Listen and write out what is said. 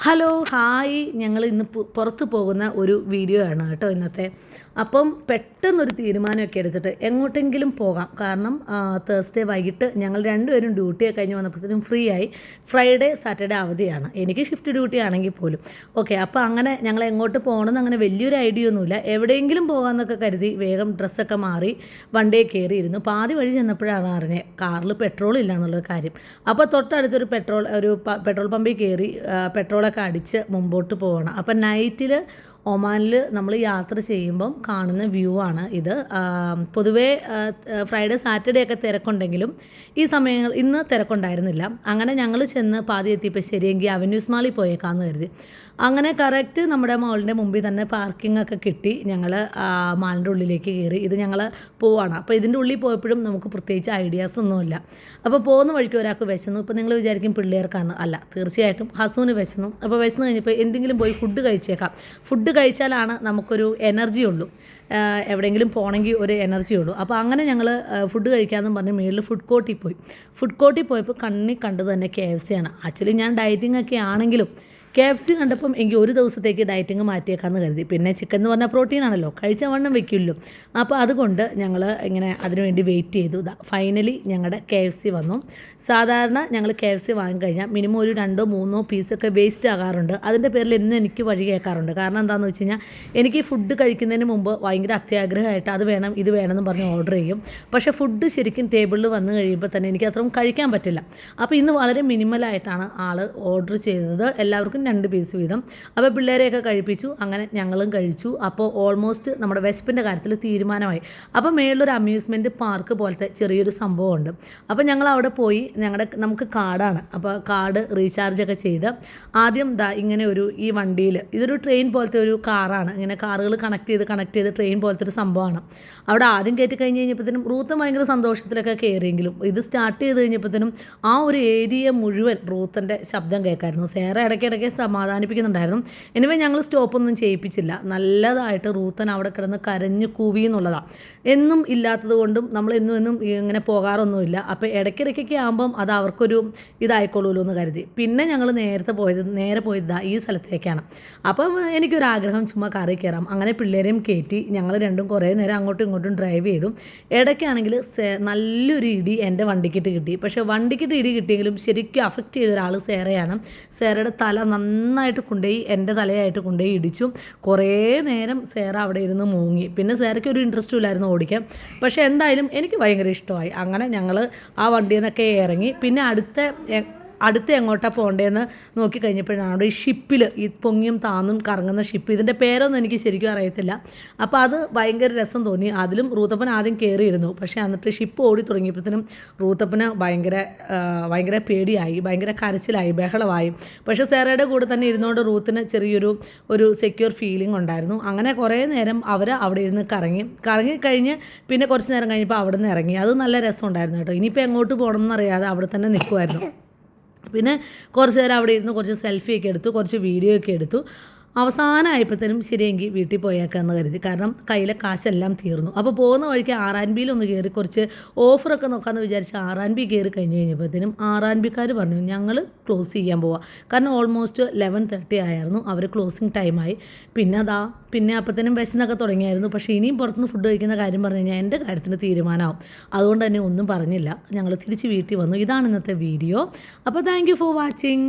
Hello hi ഞങ്ങൾ ഇന്ന് പുറത്ത് പോകുന്ന ഒരു വീഡിയോ ആണ് കേട്ടോ ഇന്നത്തെ. അപ്പം പെട്ടെന്നൊരു തീരുമാനമൊക്കെ എടുത്തിട്ട് എങ്ങോട്ടെങ്കിലും പോകാം. കാരണം തേഴ്സ്ഡേ വൈകിട്ട് ഞങ്ങൾ രണ്ടുപേരും ഡ്യൂട്ടിയൊക്കെ കഴിഞ്ഞ് വന്നപ്പോഴത്തേനും ഫ്രീ ആയി. ഫ്രൈഡേ സാറ്റർഡേ അവധിയാണ്, എനിക്ക് ഷിഫ്റ്റ് ഡ്യൂട്ടി ആണെങ്കിൽ പോലും. ഓക്കെ, അപ്പോൾ അങ്ങനെ ഞങ്ങൾ എങ്ങോട്ട് പോകണമെന്ന് അങ്ങനെ വലിയൊരു ഐഡിയ ഒന്നുമില്ല. എവിടെയെങ്കിലും പോകാമെന്നൊക്കെ കരുതി വേഗം ഡ്രസ്സൊക്കെ മാറി വണ്ടിയെ കയറിയിരുന്നു. പാതി വഴി ചെന്നപ്പോഴാണ് അറിഞ്ഞത് കാറിൽ പെട്രോൾ ഇല്ല എന്നുള്ളൊരു കാര്യം. അപ്പോൾ തൊട്ടടുത്തൊരു പെട്രോൾ പമ്പിൽ കയറി പെട്രോളൊക്കെ അടിച്ച് മുമ്പോട്ട് പോകണം. അപ്പം നൈറ്റിൽ ഒമാനിൽ നമ്മൾ യാത്ര ചെയ്യുമ്പം കാണുന്ന വ്യൂ ആണ് ഇത്. പൊതുവേ ഫ്രൈഡേ സാറ്റർഡേ ഒക്കെ തിരക്കുണ്ടെങ്കിലും ഈ സമയങ്ങൾ ഇന്ന് തിരക്കുണ്ടായിരുന്നില്ല. അങ്ങനെ ഞങ്ങൾ ചെന്ന് പാതി എത്തിയപ്പോൾ ശരിയെങ്കിൽ അവന്യൂസ് മാളിൽ പോയേക്കാമെന്ന് കരുതി. അങ്ങനെ കറക്റ്റ് നമ്മുടെ മാളിൻ്റെ മുമ്പിൽ തന്നെ പാർക്കിംഗ് ഒക്കെ കിട്ടി. ഞങ്ങൾ മാളിൻ്റെ ഉള്ളിലേക്ക് കയറി. ഇത് ഞങ്ങൾ പോവാണ്. അപ്പോൾ ഇതിൻ്റെ ഉള്ളിൽ പോയപ്പോഴും നമുക്ക് പ്രത്യേകിച്ച് ഐഡിയാസ് ഒന്നുമില്ല. അപ്പോൾ പോകുന്ന വഴിക്ക് ഒരാൾക്ക് വിശന്നു. ഇപ്പോൾ നിങ്ങൾ വിചാരിക്കും പിള്ളേർക്കാണ്, അല്ല, തീർച്ചയായിട്ടും ഹസുവിന് വിശന്നു. അപ്പോൾ വിശന്ന് കഴിഞ്ഞപ്പോൾ എന്തെങ്കിലും പോയി ഫുഡ് കഴിച്ചേക്കാം. ഫുഡ് കഴിച്ചാലാണ് നമുക്കൊരു എനർജി ഉള്ളൂ, എവിടെയെങ്കിലും പോകണമെങ്കിൽ ഒരു എനർജി ഉള്ളൂ. അപ്പോൾ അങ്ങനെ ഞങ്ങൾ ഫുഡ് കഴിക്കാമെന്ന് പറഞ്ഞ് മേളിൽ ഫുഡ് കോർട്ടിൽ പോയപ്പോൾ കണ്ണി കണ്ടത് തന്നെ KFC ആണ്. ആക്ച്വലി ഞാൻ ഡയറ്റിംഗ് ഒക്കെ ആണെങ്കിലും KFC കണ്ടപ്പം എനിക്ക് ഒരു ദിവസത്തേക്ക് ഡയറ്റിങ് മാറ്റിയേക്കാമെന്ന് കരുതി. പിന്നെ ചിക്കൻ എന്ന് പറഞ്ഞാൽ പ്രോട്ടീനാണല്ലോ, കഴിച്ച വണ്ണം വെക്കുമല്ലോ. അപ്പോൾ അതുകൊണ്ട് ഞങ്ങൾ ഇങ്ങനെ അതിനുവേണ്ടി വെയിറ്റ് ചെയ്തു. ഫൈനലി ഞങ്ങളുടെ KFC വന്നു. സാധാരണ ഞങ്ങൾ KFC വാങ്ങിക്കഴിഞ്ഞാൽ മിനിമം ഒരു 2-3 പീസൊക്കെ വേസ്റ്റ് ആകാറുണ്ട്. അതിൻ്റെ പേരിൽ എന്നും എനിക്ക് വഴി കേൾക്കാറുണ്ട്. കാരണം എന്താണെന്ന് വെച്ച് കഴിഞ്ഞാൽ എനിക്ക് ഫുഡ് കഴിക്കുന്നതിന് മുമ്പ് ഭയങ്കര അത്യാഗ്രഹമായിട്ട് അത് വേണം ഇത് വേണമെന്ന് പറഞ്ഞ് ഓർഡർ ചെയ്യും. പക്ഷേ ഫുഡ് ശരിക്കും ടേബിളിൽ വന്നു കഴിയുമ്പോൾ തന്നെ എനിക്ക് അത്രയും കഴിക്കാൻ പറ്റില്ല. അപ്പോൾ ഇന്ന് വളരെ മിനിമലായിട്ടാണ് ആൾ ഓർഡർ ചെയ്തത്. എല്ലാവർക്കും 2 പീസ് വീതം. അപ്പോൾ പിള്ളേരെയൊക്കെ കഴിപ്പിച്ചു. അങ്ങനെ ഞങ്ങളും കഴിച്ചു. അപ്പോൾ ഓൾമോസ്റ്റ് നമ്മുടെ വിശപ്പിൻ്റെ കാര്യത്തിൽ തീരുമാനമായി. അപ്പോൾ മേളിലൊരു അമ്യൂസ്മെൻറ്റ് പാർക്ക് പോലത്തെ ചെറിയൊരു സംഭവമുണ്ട്. അപ്പോൾ ഞങ്ങൾ അവിടെ പോയി. നമുക്ക് കാർഡാണ്. അപ്പോൾ കാർഡ് റീചാർജൊക്കെ ചെയ്ത് ആദ്യം ഇങ്ങനെ ഈ വണ്ടിയിൽ, ഇതൊരു ട്രെയിൻ പോലത്തെ ഒരു കാറാണ്. ഇങ്ങനെ കാറുകൾ കണക്ട് ചെയ്ത് ട്രെയിൻ പോലത്തെ ഒരു സംഭവമാണ്. അവിടെ ആദ്യം കയറ്റി കഴിഞ്ഞ് കഴിഞ്ഞപ്പോഴത്തേനും റൂത്ത് ഭയങ്കര സന്തോഷത്തിലൊക്കെ കയറിയെങ്കിലും ഇത് സ്റ്റാർട്ട് ചെയ്ത് കഴിഞ്ഞപ്പോഴത്തേനും ആ ഒരു ഏരിയ മുഴുവൻ റൂത്തിൻ്റെ ശബ്ദം കേൾക്കായിരുന്നു. സേറ ഇടയ്ക്കിടയ്ക്ക് സമാധാനിപ്പിക്കുന്നുണ്ടായിരുന്നു. എനിവേ ഞങ്ങൾ സ്റ്റോപ്പൊന്നും ചെയ്യിപ്പിച്ചില്ല. നല്ലതായിട്ട് റൂത്തൻ അവിടെ കിടന്ന് കരഞ്ഞു കൂവി എന്നുള്ളതാണ്. എന്നും ഇല്ലാത്തത് കൊണ്ടും നമ്മൾ എന്നും ഇങ്ങനെ പോകാറൊന്നുമില്ല. അപ്പോൾ ഇടയ്ക്കിടയ്ക്കൊക്കെ ആകുമ്പം അത് അവർക്കൊരു ഇതായിക്കോളൂല്ലോ എന്ന് കരുതി. പിന്നെ ഞങ്ങൾ നേരെ പോയത് ഈ സ്ഥലത്തേക്കാണ്. അപ്പം എനിക്കൊരാഗ്രഹം ചുമ്മാ കാറിൽ കയറാം. അങ്ങനെ പിള്ളേരെയും കയറ്റി ഞങ്ങൾ രണ്ടും കുറേ നേരം അങ്ങോട്ടും ഇങ്ങോട്ടും ഡ്രൈവ് ചെയ്തു. ഇടയ്ക്കാണെങ്കിൽ നല്ലൊരു ഇടി എൻ്റെ വണ്ടിക്കിട്ട് കിട്ടി. പക്ഷേ വണ്ടിക്കിട്ട് ഇടി കിട്ടിയെങ്കിലും ശരിക്കും അഫക്റ്റ് ചെയ്ത ഒരാൾ സേറയാണ്. സേറയുടെ തല നന്നായിട്ട് കൊണ്ടുപോയി എൻ്റെ തലയായിട്ട് കൊണ്ടുപോയി ഇടിച്ചു. കുറേ നേരം സേറ അവിടെ ഇരുന്ന് മൂങ്ങി. പിന്നെ സേറയ്ക്ക് ഒരു ഇൻട്രസ്റ്റും ഇല്ലായിരുന്നു ഓടിക്കാൻ. പക്ഷേ എന്തായാലും എനിക്ക് ഭയങ്കര ഇഷ്ടമായി. അങ്ങനെ ഞങ്ങൾ ആ വണ്ടിയിൽ നിന്നൊക്കെ ഇറങ്ങി. പിന്നെ അടുത്ത എങ്ങോട്ടാണ് പോകേണ്ടതെന്ന് നോക്കിക്കഴിഞ്ഞപ്പോഴാണ് അവിടെ ഈ ഷിപ്പിൽ ഈ പൊങ്ങിയും താന്നും കറങ്ങുന്ന ഷിപ്പ്. ഇതിൻ്റെ പേരൊന്നും എനിക്ക് ശരിക്കും അറിയത്തില്ല. അപ്പോൾ അത് ഭയങ്കര രസം തോന്നി. അതിലും റൂത്തപ്പൻ ആദ്യം കയറിയിരുന്നു. പക്ഷേ എന്നിട്ട് ഷിപ്പ് ഓടി തുടങ്ങിയപ്പോഴത്തേനും റൂത്തപ്പന് ഭയങ്കര പേടിയായി, ഭയങ്കര കരച്ചിലായി, ബഹളമായി. പക്ഷേ സേറയുടെ കൂടെ തന്നെ ഇരുന്നുകൊണ്ട് റൂത്തിന് ചെറിയൊരു സെക്യൂർ ഫീലിംഗ് ഉണ്ടായിരുന്നു. അങ്ങനെ കുറേ നേരം അവർ അവിടെ ഇരുന്ന് കറങ്ങിക്കഴിഞ്ഞ് പിന്നെ കുറച്ച് നേരം കഴിഞ്ഞപ്പോൾ അവിടെ നിന്ന് ഇറങ്ങി. അത് നല്ല രസമുണ്ടായിരുന്നു കേട്ടോ. ഇനിയിപ്പോൾ എങ്ങോട്ട് പോകണം എന്നറിയാതെ അവിടെ തന്നെ നിൽക്കുമായിരുന്നു. പിന്നെ കുറച്ച് നേരം അവിടെ ഇരുന്ന് കുറച്ച് സെൽഫിയൊക്കെ എടുത്തു, കുറച്ച് വീഡിയോ ഒക്കെ എടുത്തു. അവസാനമായപ്പോഴത്തേനും ശരിയെങ്കിൽ വീട്ടിൽ പോയേക്കാമെന്ന് കരുതി. കാരണം കയ്യിലെ കാശെല്ലാം തീർന്നു. അപ്പോൾ പോകുന്ന വഴിക്ക് R&Bയിൽ ഒന്ന് കയറി കുറച്ച് ഓഫറൊക്കെ നോക്കാമെന്ന് വിചാരിച്ച് R&B കയറി കഴിഞ്ഞപ്പോഴത്തേനും R&Bക്കാർ പറഞ്ഞു ഞങ്ങൾ ക്ലോസ് ചെയ്യാൻ പോവാം. കാരണം ഓൾമോസ്റ്റ് 11:30 ആയിരുന്നു, അവർ ക്ലോസിങ് ടൈമായി. പിന്നെ അപ്പോഴത്തേനും വിശന്നൊക്കെ തുടങ്ങിയായിരുന്നു. പക്ഷേ ഇനിയും പുറത്തുനിന്ന് ഫുഡ് കഴിക്കുന്ന കാര്യം പറഞ്ഞു കഴിഞ്ഞാൽ എൻ്റെ കാര്യത്തിന് തീരുമാനമാവും. അതുകൊണ്ട് തന്നെ ഒന്നും പറഞ്ഞില്ല. ഞങ്ങൾ തിരിച്ച് വീട്ടിൽ വന്നു. ഇതാണ് ഇന്നത്തെ വീഡിയോ. അപ്പോൾ താങ്ക് യു ഫോർ വാച്ചിങ്.